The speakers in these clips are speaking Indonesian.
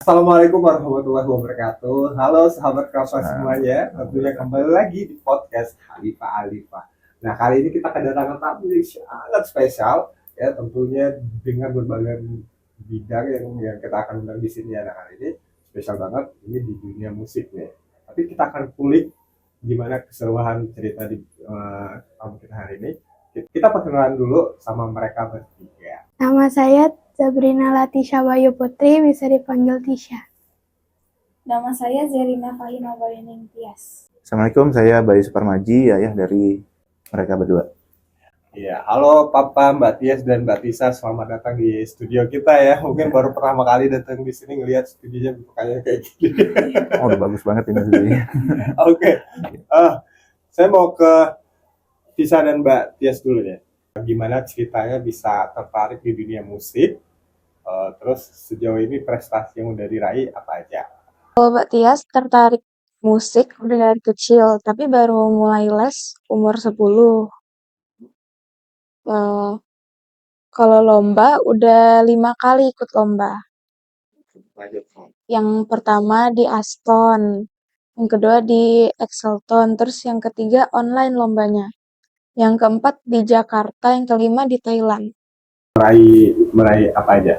Assalamualaikum warahmatullahi wabarakatuh. Halo sahabat Kava semuanya, tentunya kembali lagi di podcast Halifah Alifah. Nah, kali ini kita kedatangan tamu yang sangat spesial, ya tentunya dengan berbagai bidang yang kita akan undang di sini. Nah, kali ini spesial banget, ini di dunia musik nih. Tapi kita akan kulik gimana keseluruhan cerita di tamu kita hari ini. Kita perkenalan dulu sama mereka bertiga. Nama saya Sabrina Latisha Bayu Putri, bisa dipanggil Tisha. Nama saya Zerina Fahima Bayening Tias. Assalamualaikum, saya Bayu Suparmaji, ayah dari mereka berdua. Iya, halo Papa, Mbak Tias dan Mbak Tisa, selamat datang di studio kita ya. Mungkin baru pertama kali datang di sini ngelihat studionya bukannya kayak gini. Oh, udah bagus banget ini studionya. Oke. Saya mau ke Tisa dan Mbak Tias dulu ya. Gimana ceritanya bisa tertarik di dunia musik? Terus sejauh ini prestasi yang udah diraih apa aja? Kalau Mbak Tias tertarik musik udah dari kecil, tapi baru mulai les umur 10. Kalau lomba udah 5 kali ikut lomba. Yang pertama di Aston, yang kedua di Exelton, terus yang ketiga online lombanya. Yang keempat di Jakarta, yang kelima di Thailand. Meraih apa aja?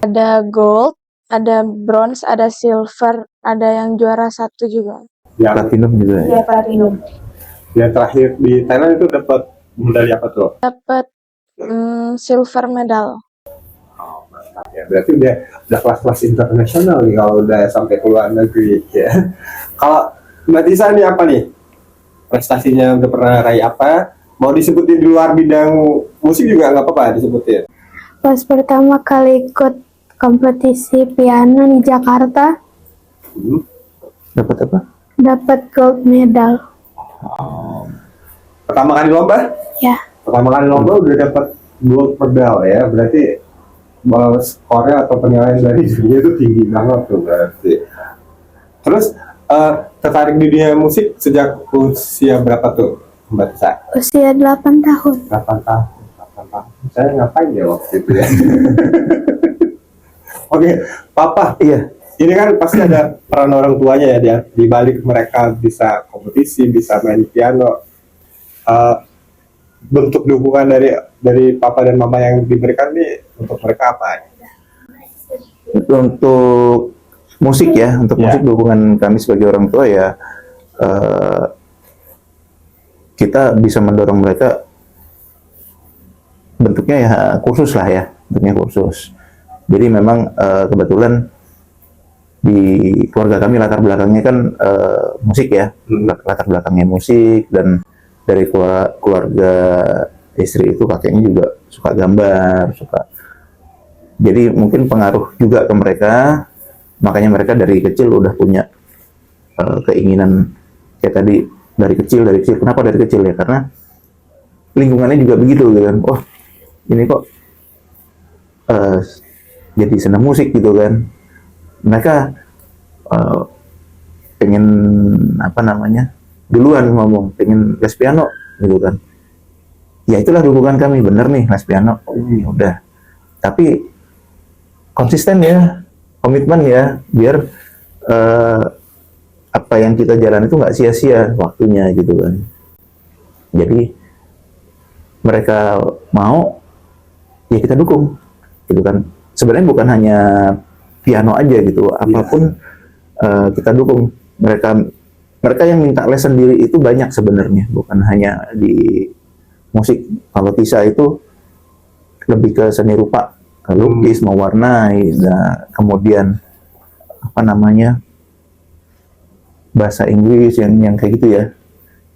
Ada gold, ada bronze, ada silver, ada yang juara 1 juga. Platinum juga ya. Ya, platinum. Yang terakhir di Thailand itu dapat medali apa tuh? Dapat silver medal. Oh, mantap ya. Berarti udah kelas-kelas internasional nih kalau udah sampai ke luar negeri ya. Kalau Mbak Tisa nih apa nih? Prestasinya udah pernah raih apa? Mau disebutin di luar bidang musik juga nggak apa-apa disebutin. Pas pertama kali ikut kompetisi piano di Jakarta, Dapat apa? dapat gold medal. Pertama kali lomba? Ya, Pertama kali lomba udah dapat gold medal ya. Berarti skornya atau penilaian dari dunia itu tinggi banget tuh berarti. Terus tertarik di dunia musik sejak usia berapa tuh Mbak Tisa? usia 8 tahun. 8 tahun. Saya ngapain ya waktu itu ya? Oke, Papa. Iya. Ini kan pasti ada peran orang tuanya ya, di balik mereka bisa kompetisi, bisa main piano. Bentuk dukungan dari Papa dan Mama yang diberikan nih untuk mereka apa? Untuk musik ya, untuk Ya. musik dukungan kami sebagai orang tua ya, kita bisa mendorong mereka bentuknya ya kursus lah ya, bentuknya kursus. Jadi memang kebetulan di keluarga kami latar belakangnya kan musik ya, latar belakangnya musik, dan dari keluarga istri itu kakeknya juga suka gambar, jadi mungkin pengaruh juga ke mereka, makanya mereka dari kecil udah punya keinginan kayak tadi dari kecil. Kenapa dari kecil ya? Karena lingkungannya juga begitu kan. Oh, ini kok jadi senang musik gitu kan. Mereka pengen duluan ngomong pengen les piano gitu kan. Ya itulah dukungan kami, bener nih les piano. Ya udah. Tapi konsisten ya, komitmen ya, biar apa yang kita jalan itu nggak sia-sia waktunya gitu kan. Jadi mereka mau, ya kita dukung gitu kan. Sebenarnya bukan hanya piano aja gitu, apapun kita dukung. Mereka yang minta les sendiri itu banyak sebenarnya, bukan hanya di musik. Kalau Tisa itu lebih ke seni rupa, lukis, mewarnai, nah, kemudian bahasa Inggris yang kayak gitu ya.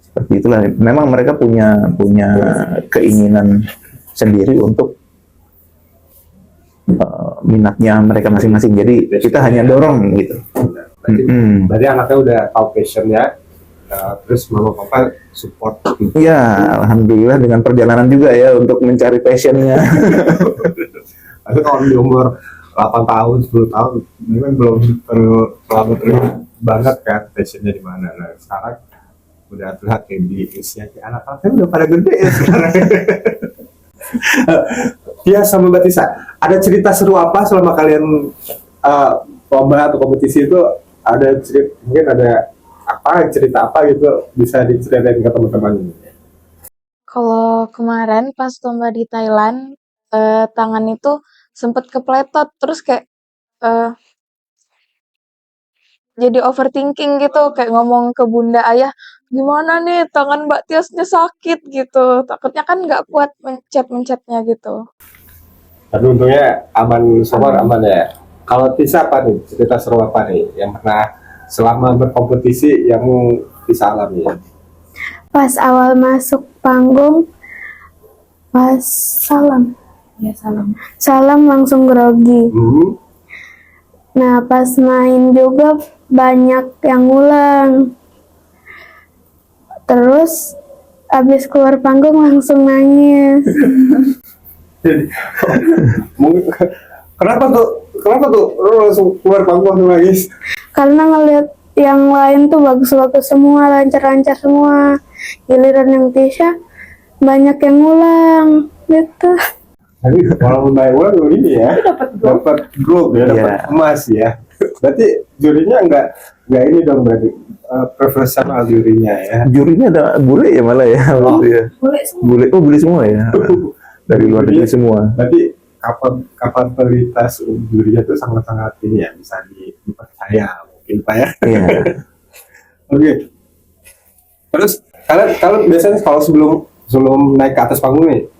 Seperti itulah. Memang mereka punya keinginan sendiri untuk minatnya mereka masing-masing. Jadi kita hanya dorong gitu. Berarti anaknya udah tahu passionnya, terus Mama Papa support. Iya, alhamdulillah dengan perjalanan juga ya untuk mencari passionnya. Tapi kalau di umur 8 tahun, 10 tahun, ini kan belum terlalu banget kan passionnya di mana. Nah sekarang udah terlihat kayak di usia anak-anaknya udah pada gede ya sekarang. Dia sama Mbak Tisa, ada cerita seru apa selama kalian lomba atau kompetisi itu ada cerita, mungkin ada cerita apa gitu bisa diceritain ke teman-teman? Kalau kemarin pas lomba di Thailand, tangan itu sempet kepletot, terus kayak eh, jadi overthinking gitu, kayak ngomong ke bunda ayah, gimana nih tangan Mbak Tiasnya sakit gitu. Takutnya kan nggak kuat mencetnya gitu. Tapi untungnya aman, semua aman ya. Kalau Tisa apa nih cerita seru apa nih yang pernah selama berkompetisi yang Tisa alami ya? Pas awal masuk panggung, pas salam langsung grogi. Nah, pas main juga banyak yang ngulang. Terus abis keluar panggung langsung nangis. Jadi, mungkin kenapa tuh lu langsung keluar panggung langsung nangis? Karena ngeliat yang lain tuh bagus-bagus semua, lancar-lancar semua. Giliran yang Tisha banyak yang ngulang gitu. Tapi kalau banyak ulang ini ya dapat gold ya, dapat emas ya. Berarti jurinya nggak ini dong, berarti profesional jurinya ya. Jurinya ada bule ya malah ya. Bule semua ya. Dari luar negeri semua. Berarti kapabilitas jurinya itu sangat-sangat ini ya, bisa dipercaya mungkin Pak ya. Iya. Oke. Terus kalian biasanya kalau sebelum naik ke atas panggung nih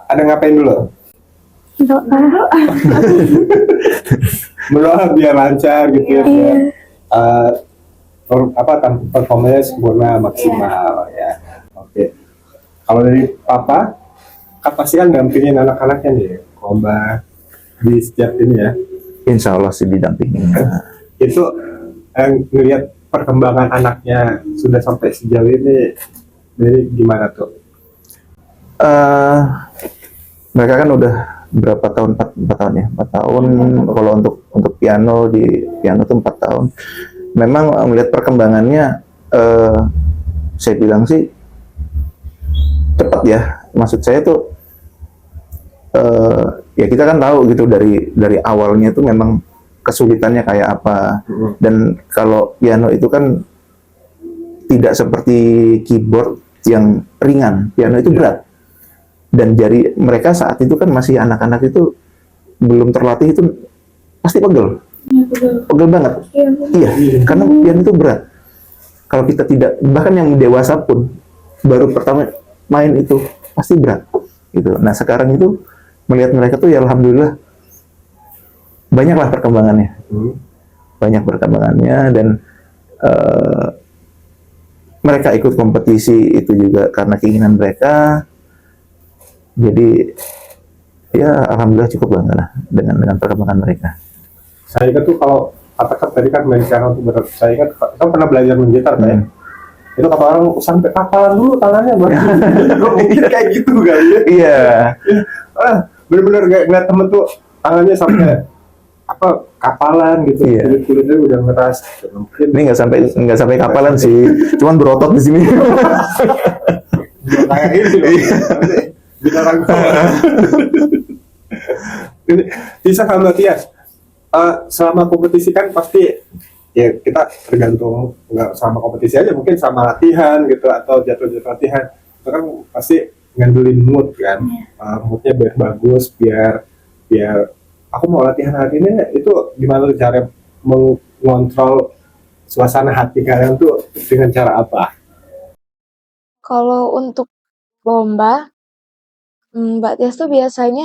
ada ngapain dulu? Doa. Berdoa biar lancar gitu ya. Biar, performanya sempurna maksimal ya. Oke. Kalau dari Papa, kan pasti kan dampingin anak-anaknya nih, lomba di setiap ini ya. Insya Allah sih didampingin. Itu ngelihat perkembangan anaknya sudah sampai sejauh ini, jadi gimana tuh? Mereka kan udah berapa tahun, 4 tahun ya, 4 tahun. Kalau untuk piano tuh 4 tahun. Memang melihat perkembangannya, saya bilang sih cepat ya. Maksud saya tuh ya kita kan tahu gitu dari awalnya tuh memang kesulitannya kayak apa. Dan kalau piano itu kan tidak seperti keyboard yang ringan, piano itu berat. Dan jari mereka saat itu kan masih anak-anak itu belum terlatih, itu pasti pegel. Pegel banget. Iya, karena piano itu berat. Kalau kita tidak, bahkan yang dewasa pun baru pertama main itu pasti berat gitu. Nah, sekarang itu melihat mereka tuh ya alhamdulillah banyaklah perkembangannya. Banyak perkembangannya, dan mereka ikut kompetisi itu juga karena keinginan mereka. Jadi ya alhamdulillah cukup bangga lah dengan perkembangan mereka. Saya ingat tuh kalau katakan tadi kan main piano tuh berat. Saya ingat kan pernah belajar main gitar kan ya. Itu kata orang sampai kapalan dulu tangannya baru. Mungkin kayak gitu kali ya. Iya. Bener-bener kayak ngeliat temen tuh tangannya sampai kapalan gitu. Iya. Kulit-kulitnya udah ngeras. Mungkin Ini nggak sampai kapalan sih, cuman berotot di sini. kayak itu loh. Binarang bisa sama Tias. Selama kompetisi kan pasti ya kita tergantung, nggak sama kompetisi aja, mungkin sama latihan gitu atau jadwal latihan itu kan pasti ngandelin mood kan. Moodnya biar bagus, biar aku mau latihan hari ini, itu gimana tuh cara mengontrol suasana hati kalian tuh dengan cara apa? Kalau untuk lomba, Mbak Tias tuh biasanya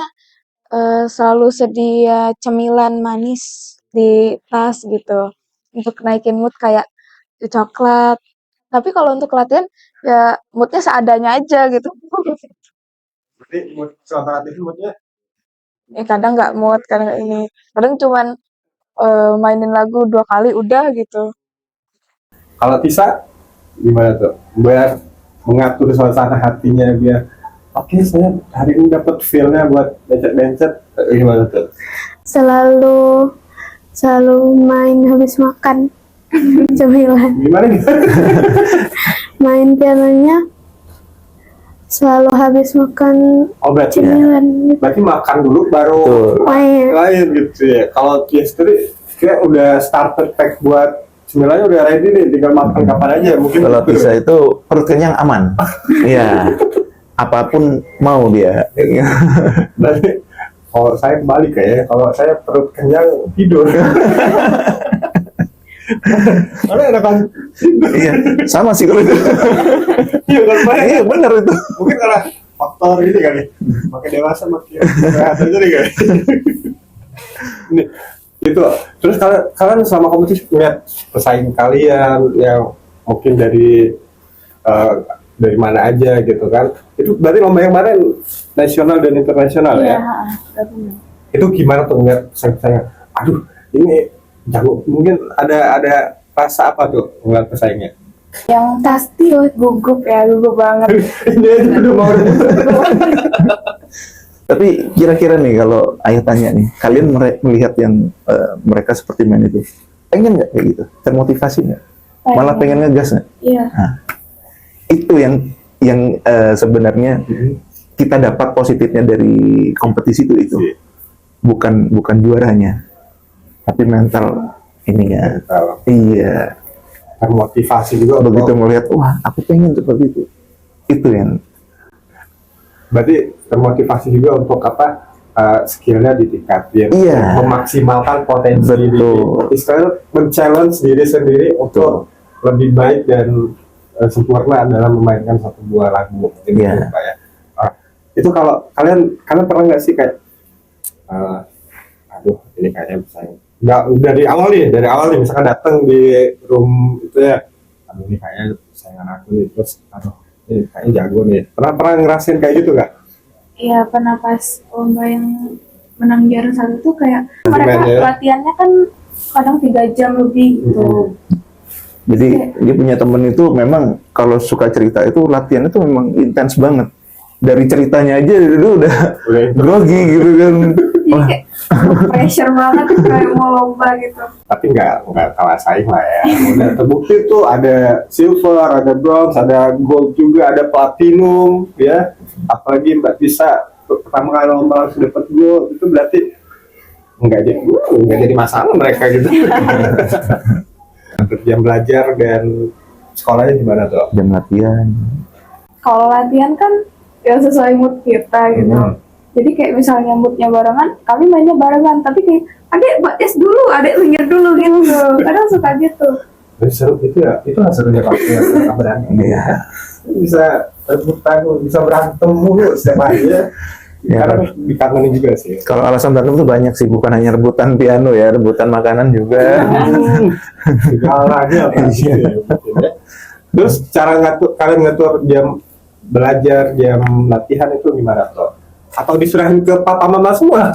selalu sedia cemilan manis di tas gitu untuk naikin mood, kayak coklat. Tapi kalau untuk latihan ya moodnya seadanya aja gitu. Berarti mood alternatif moodnya Kadang nggak mood, kadang ini, kadang cuman mainin lagu 2 kali udah gitu. kalau Tisa gimana tuh biar mengatur suasana hatinya, biar oke, saya hari ini dapat feel-nya buat bencet gimana tuh? Selalu main habis makan cemilan. Gimana? Main pianonya selalu habis makan Berarti cemilan gitu. makan dulu baru Main. lain gitu ya. Kalau Tia sendiri kayak udah starter pack buat cemilannya udah ready nih, tinggal makan kapan aja mungkin. Kalau gitu. pizza itu perut kenyang aman. Iya. Apapun mau dia. Berarti kalau saya kembali kayaknya, kalau saya perut kenyang tidur. Karena enakan tidur. Iya, sama sih kalau itu. Iya kan Pak? Iya, benar itu. Mungkin karena faktor ini kali. Makin dewasa makin sehat aja nih kali. Ini itu. Terus kalian selama kompetisi punya pesaing kalian yang mungkin dari mana aja gitu kan? Itu berarti lomba yang kemarin nasional dan internasional ya? Itu gimana tuh ngeliat pesaing-pesaingnya? Aduh, ini jago. Mungkin ada rasa apa tuh ngeliat pesaingnya? Yang pasti gugup banget. Ini aja udah mau Tapi kira-kira nih kalau ayah tanya nih, kalian melihat yang mereka seperti main itu, pengen nggak kayak gitu? Termotivasi nggak? Malah pengen ngegas nggak? Iya. Nah, itu yang sebenarnya kita dapat positifnya dari kompetisi itu. Bukan juaranya, tapi mental ini ya. Iya. Termotivasi juga. Begitu melihat, wah aku pengen seperti itu yang. Berarti termotivasi juga untuk apa? Skillnya ditingkatin, Iya. memaksimalkan potensi diri, Betul. istilahnya men-challenge diri sendiri untuk lebih baik dan sempurna dalam memainkan satu buah lagu. Gitu, Iya. Pak ya. Itu kalau kalian pernah nggak sih kayak, aduh ini kayaknya bisa nggak dari awal nih misalkan datang di room itu ya, aduh ini kayaknya saingan aku nih, terus aduh ini kayaknya jago nih. Pernah ngerasain kayak gitu nggak? Iya, pernah pas lomba yang menang juara satu tuh kayak mereka Gimana ya? latihannya kan kadang 3 jam lebih gitu. Jadi dia punya temen itu memang kalau suka cerita itu latihan itu memang intens banget. Dari ceritanya aja dulu udah grogi gitu kan. Jadi kayak pressure banget kayak mau lomba gitu. Tapi nggak kalah saing lah ya. Udah terbukti tuh ada silver, ada bronze, ada gold juga, ada platinum ya. Apalagi Mbak Tisa pertama kali lomba langsung dapat gold, itu berarti nggak jadi masalah mereka gitu. Untuk jam belajar dan sekolahnya gimana tuh? Jam latihan. Kalau latihan kan ya sesuai mood kita gitu. Jadi kayak misalnya moodnya barengan, kami mainnya barengan. Tapi kayak, adek batis dulu, adek minggir dulu gitu. Kadang suka gitu. Jadi seru itu ya, itu lah serunya kalau kita berantem. Iya. Bisa rebutan, bisa berantem mulu setiap hari ya. Ya, Karena dikangenin juga sih. kalau alasan berantem tuh banyak sih, bukan hanya rebutan piano ya, rebutan makanan juga. Segalanya apa sih ya, mungkin ya. Terus cara kalian ngatur jam belajar, jam latihan itu gimana tuh? Atau diserahin ke papa mama semua?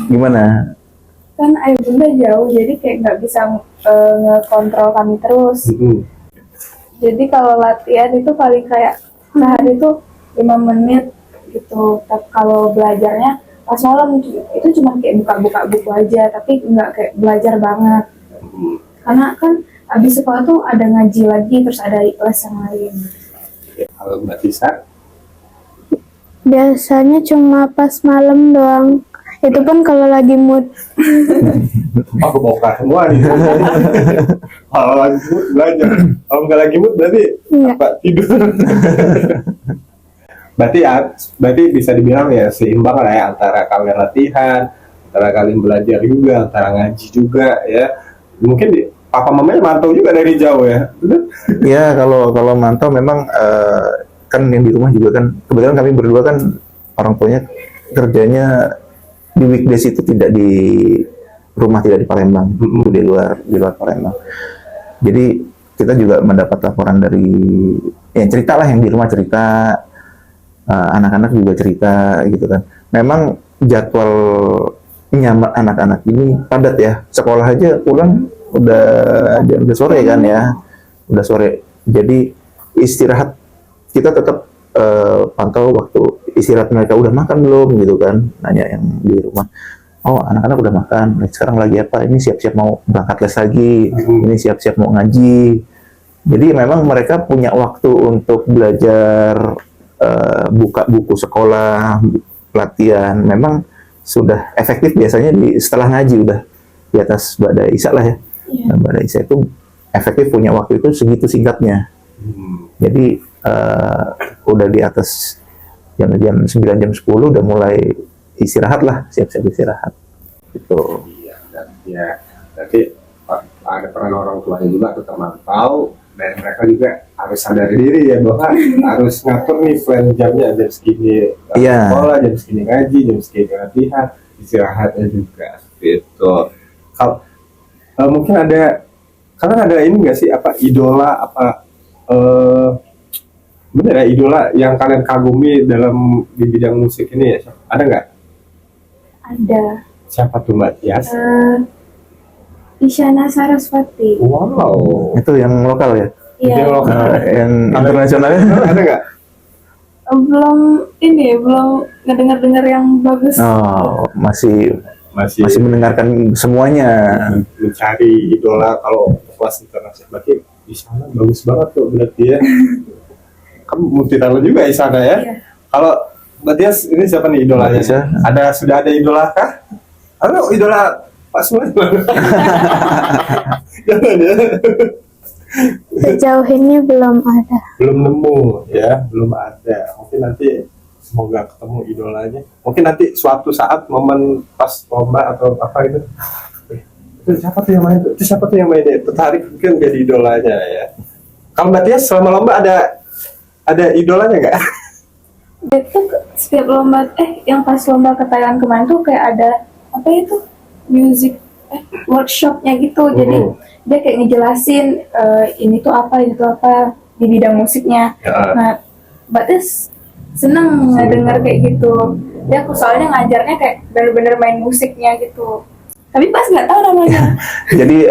Gimana? Kan ayah bunda jauh, jadi kayak nggak bisa ngekontrol kami terus. Jadi kalau latihan itu paling kayak sehari itu 5 menit gitu. Tapi kalau belajarnya pas malam itu cuma kayak buka-buka buku aja, tapi nggak kayak belajar banget. Karena kan abis sekolah tuh ada ngaji lagi, terus ada les yang lain. Kalau Mbak Tisa, Biasanya cuma pas malam doang. Itu pun kalau lagi mood. aku bongkar semua nih. Kalau lagi mood belajar, kalau nggak lagi mood berarti Iya. apa tidur. berarti bisa dibilang ya seimbang lah ya antara kalian latihan, antara kalian belajar juga, antara ngaji juga ya. Mungkin papa mamanya mantau juga dari jauh ya. Ya kalau mantau memang kan yang di rumah juga kan kebetulan kami berdua kan orang tuanya kerjanya di weekdays itu tidak di rumah, tidak di Palembang, itu di luar Palembang. Jadi kita juga mendapat laporan dari yang cerita lah, yang di rumah cerita, anak-anak juga cerita gitu kan. Memang jadwalnya anak-anak ini padat ya, sekolah aja pulang udah sore kan ya, udah sore. Jadi istirahat kita tetap pantau waktu istirahat mereka, udah makan belum gitu kan, nanya yang di rumah. Oh anak-anak udah makan, sekarang lagi apa? Ini siap-siap mau berangkat les lagi, ini siap-siap mau ngaji. Jadi memang mereka punya waktu untuk belajar, buka buku sekolah, latihan. Memang sudah efektif biasanya setelah ngaji di atas Mbak Daisa lah ya. Nah, Mbak Daisa itu efektif punya waktu itu segitu singkatnya. Jadi udah di atas jam 9 jam 10 udah mulai istirahat lah, siap-siap istirahat. Gitu. Iya, dan ya berarti ada peran orang tuanya juga untuk termantau, dan mereka juga harus sadar diri ya bahwa harus ngatur nih plan jamnya, jam segini sekolah, jam segini ngaji, jam segini latihan, istirahatnya juga gitu. Kalau mungkin ada, karena ada ini nggak sih, apa idola, apa bener ya, idola yang kalian kagumi dalam di bidang musik ini ya, ada nggak? Ada. Siapa tuh Mbak Tias? Isyana Sarasvati. Wow. Itu yang lokal ya? Itu yang lokal. Yang internasionalnya Ada nggak? Belum ngedengar yang bagus. Oh, masih mendengarkan semuanya. Mencari idola kalau kelas internasional, berarti di sana bagus banget tuh berarti ya. Kamu multi talent juga di sana ya. Iya. Kalau Mbak Tias ini siapa nih idolanya? Sudah ada idola kah? Halo, idola Pak Sulaiman. Jangan ya. Sejauh ini belum ada. Belum nemu ya, belum ada. Mungkin nanti semoga ketemu idolanya. Mungkin nanti suatu saat momen pas lomba atau apa itu. Itu siapa tuh yang main? Itu siapa tuh yang main? Tertarik mungkin jadi idolanya ya. Kalau Mbak Tias selama lomba ada idolanya nggak? Itu setiap lomba, yang pas lomba ke Thailand kemarin tuh kayak ada apa itu music workshopnya gitu. Jadi dia kayak ngejelasin ini tuh apa di bidang musiknya. Nah, Mbak Tis seneng ngedenger kayak gitu. Dia soalnya ngajarnya kayak bener-bener main musiknya gitu. Tapi pas nggak tahu namanya. Jadi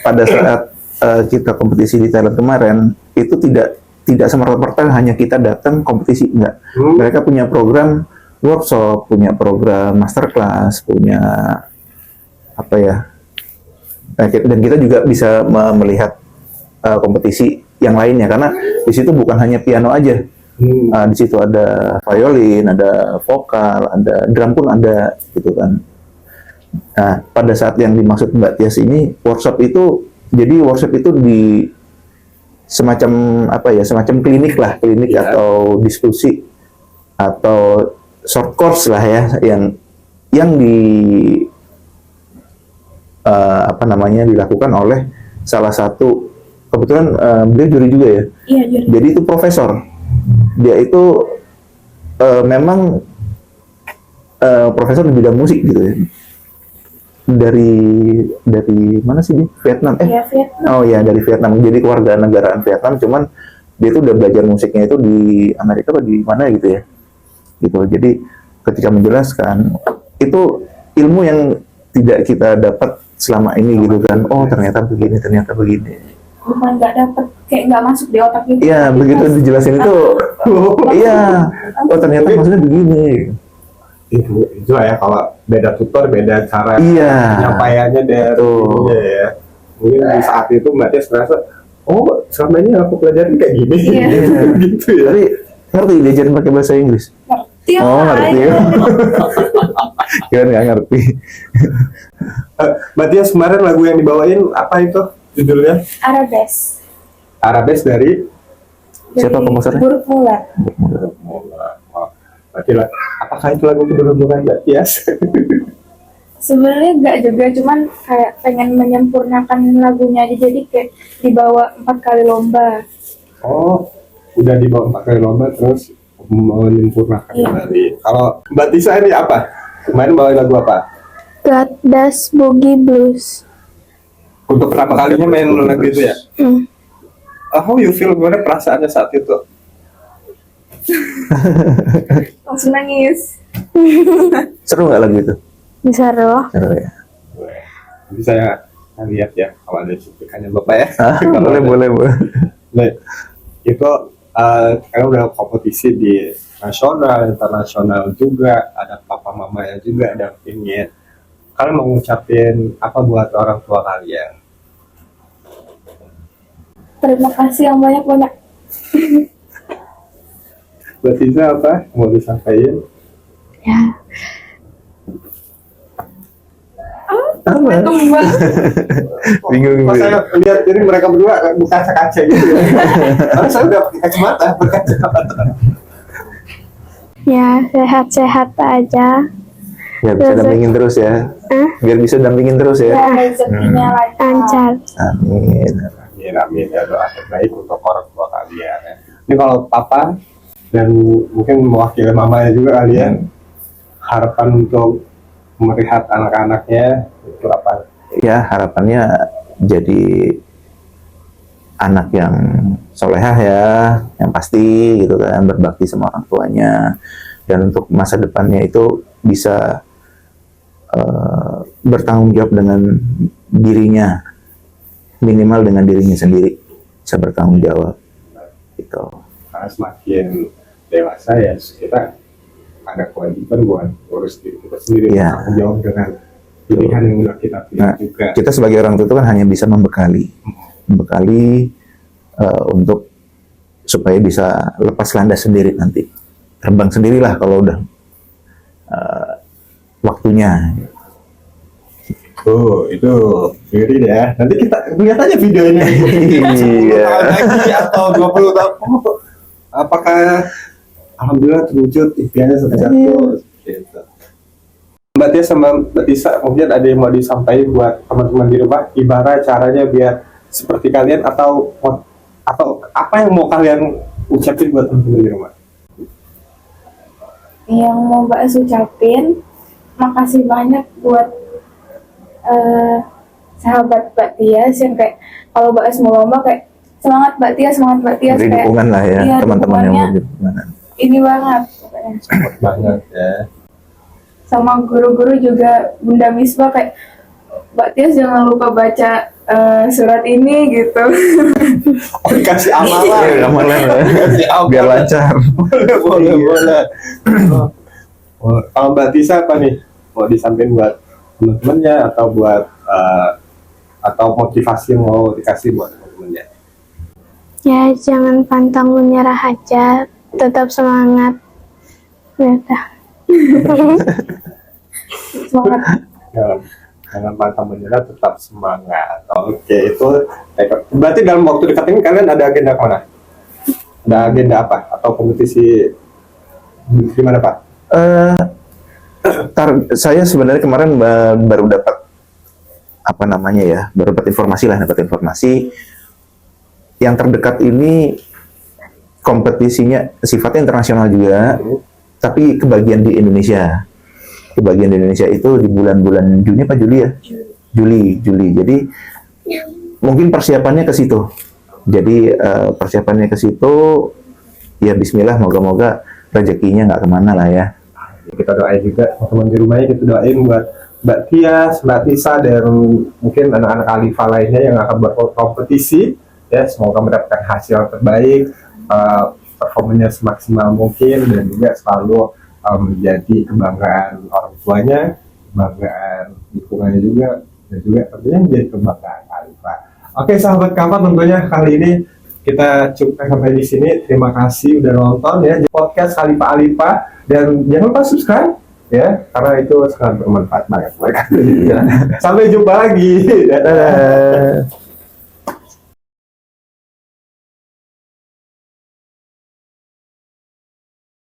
pada saat kita kompetisi di Thailand kemarin itu tidak semerta-merta hanya kita datang kompetisi, enggak. Mereka punya program workshop, punya program masterclass, punya apa ya? Dan kita juga bisa melihat kompetisi yang lainnya, karena di situ bukan hanya piano aja. Di situ ada violin, ada vokal, ada drum pun ada gitu kan. Nah, pada saat yang dimaksud Mbak Tias ini workshop itu, jadi workshop itu di semacam apa ya, semacam klinik atau diskusi atau short course lah ya, yang dilakukan oleh salah satu, kebetulan beliau juri juga ya. Iya, juri. Jadi itu profesor, dia itu memang profesor di bidang musik gitu ya. Dari mana sih dia? Vietnam. Iya, Vietnam. Oh ya, dari Vietnam. Jadi keluarga negaraan Vietnam, cuman dia itu udah belajar musiknya itu di Amerika atau di mana gitu ya. Gitu. Jadi ketika menjelaskan itu ilmu yang tidak kita dapat selama ini gitu kan. Oh, ternyata begini. Bukan nggak dapet, kayak nggak masuk di otak gitu. Iya, begitu dijelasin itu. Iya. Oh, ternyata maksudnya begini. Itu lah ya, kalau beda tutor beda cara penyampaiannya dari ya. Mungkin di saat itu Mbak Tias merasa, oh selama ini aku pelajarin kayak gini. Gitu ya. Tapi ngerti diajarin pakai bahasa Inggris? Ngerti. Ngerti. Kira nggak ngerti. Mbak Tias kemarin lagu yang dibawain apa itu judulnya? Arabes dari Siapa komposernya? Buruk Mula. Berarti lah, apakah itu lagu keberuntungan Mbak Tias? Sebenarnya nggak juga, cuman kayak pengen menyempurnakan lagunya aja, jadi kayak dibawa 4 kali lomba. Oh, udah dibawa 4 kali lomba terus menyempurnakan kembali. Kalau Mbak Tisa ini apa? Kemarin bawa lagu apa? God Does Boogie Blues. Untuk pertama kalinya main lagu itu ya? How you feel, gimana perasaannya saat itu? Langsung nangis. Seru nggak lagu itu? Seru. Seru ya. Jadi saya lihat ya kalau ada cuplikannya Bapak ya. Boleh. Nah, itu karena udah kompetisi di nasional, internasional juga, ada papa mamanya juga dampingin. Kalian mau ngucapin apa buat orang tua kalian? Terima kasih yang banyak-banyak. Mbak Tiza apa mau disampaikan? Ya. tumbang. Bingung Pas gue. saya lihat ini mereka berdua buka kaca gitu ya. Karena saya udah pakai kacamata, berkacamata. Ya, sehat-sehat aja. Ya bisa dampingin terus ya. Biar bisa dampingin terus ya. Rezekinya lancar. Amin. Amin, amin ya, doa terbaik untuk orang tua kalian ya. Ini kalau papa dan mungkin mewakili mamanya juga kalian, harapan untuk melihat anak-anaknya itu apa? Ya harapannya jadi anak yang solehah ya, yang pasti gitu kan, berbakti sama orang tuanya, dan untuk masa depannya itu bisa bertanggung jawab dengan dirinya, minimal dengan dirinya sendiri bisa bertanggung jawab gitu. Karena semakin dewasa ya kita ada kewajiban buat urus diri kita sendiri, Iya. tanggung jawab dengan pilihan yang udah kita pilih Nah, juga. kita sebagai orang tua itu kan hanya bisa membekali untuk supaya bisa lepas landas sendiri nanti, terbang sendirilah kalau udah waktunya. Oh, itu Yuri ya. Nanti kita lihat aja videonya. Iya. 10 tahun lagi atau 20 tahun. Apakah alhamdulillah terwujud impiannya satu-satu gitu. Mbak Tia sama Mbak Tisa mungkin ada yang mau disampaikan buat teman-teman di rumah, gimana caranya biar seperti kalian atau apa yang mau kalian ucapin buat teman-teman di rumah? Yang mau Mbak Es ucapin, makasih banyak buat sahabat Mbak Tias yang kayak kalau Mbak Es mau lomba kayak semangat Mbak Tias, semangat Mbak Tias, Beri kayak dukungan lah ya, iya, teman-teman yang dukungannya mau dukungan. ini banget pokoknya. Banget ya. Sama guru-guru juga Bunda Misbah kayak Mbak Tias jangan lupa baca surat ini gitu. Oh, dikasih amalan. Iya, amalan ya. Dikasih amalan. Biar lancar. boleh. Oh, kalau Mbak Tisa apa nih? Mau disampaikan buat teman-temannya atau buat atau motivasi yang mau dikasih buat teman-temannya? Ya, jangan pantang menyerah aja, tetap semangat. Ya udah. Semangat. Jangan pantang menyerah, tetap semangat. Oke, itu berarti dalam waktu dekat ini kalian ada agenda kemana? Ada agenda apa? Atau kompetisi gimana Pak? Saya sebenarnya kemarin baru dapat baru dapat informasi yang terdekat ini kompetisinya sifatnya internasional juga, tapi kebagian di Indonesia itu di bulan-bulan Juni apa Juli ya? Juli. Jadi mungkin persiapannya ke situ. Jadi persiapannya ke situ, ya Bismillah, moga-moga rezekinya nggak kemana lah ya. Kita doain juga teman-teman di rumahnya, kita doain buat Mbak Tias, Mbak Tisa, dan mungkin anak-anak Alifa lainnya yang akan berkompetisi ya, semoga mendapatkan hasil yang terbaik, performanya semaksimal mungkin, dan juga selalu menjadi kebanggaan orang tuanya, kebanggaan lingkungannya juga, dan juga tentunya menjadi kebanggaan Alifa. Oke sahabat Kampa, tentunya kali ini kita cukupkan sampai di sini. Terima kasih udah nonton ya podcast Alifa, dan jangan lupa subscribe ya, karena itu sangat bermanfaat banget. Sampai jumpa lagi. Dadah.